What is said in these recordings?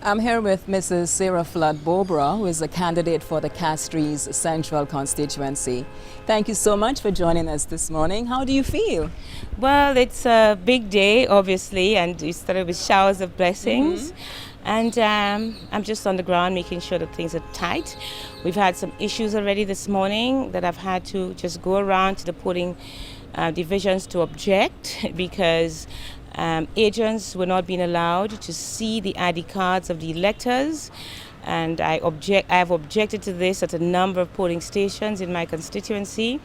I'm here with Mrs. Sarah Flood Bobra, who is a candidate for the Castries Central constituency. Thank you so much for joining us this morning. How do you feel? Well, it's a big day, obviously, and we started with showers of blessings. And I'm just on the ground making sure that things are tight. We've had some issues already this morning that I've had to just go around to the polling divisions to object because agents were not being allowed to see the ID cards of the electors. And I have objected to this at a number of polling stations in my constituency.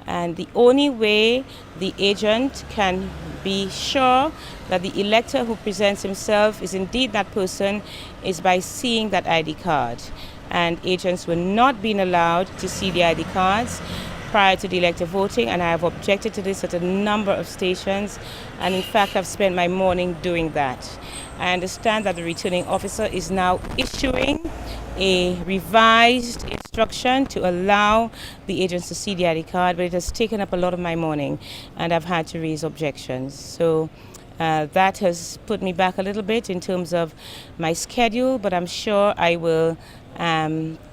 And the only way the agent can be sure that the elector who presents himself is indeed that person is by seeing that ID card. And agents were not being allowed to see the ID cards prior to the elector voting, and I have objected to this at a number of stations, and in fact I've spent my morning doing that. I understand that the returning officer is now issuing a revised instruction to allow the agents to see the ID card, but it has taken up a lot of my morning and I've had to raise objections. So that has put me back a little bit in terms of my schedule, but I'm sure I will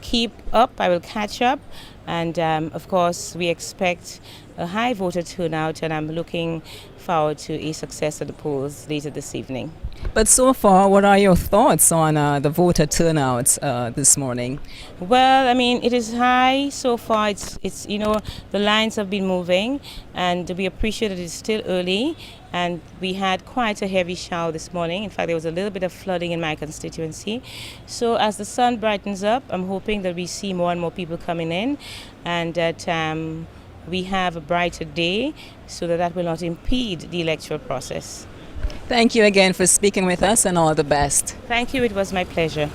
keep up, I will catch up, and of course we expect a high voter turnout, and I'm looking forward to a success at the polls later this evening. But so far, what are your thoughts on the voter turnout this morning? Well, I mean, it is high so far. It's the lines have been moving, and we appreciate that it's still early. And we had quite a heavy shower this morning. In fact, there was a little bit of flooding in my constituency. So as the sun brightens up, I'm hoping that we see more and more people coming in, and that we have a brighter day so that will not impede the electoral process. Thank you again for speaking with us, and all the best. Thank you. It was my pleasure.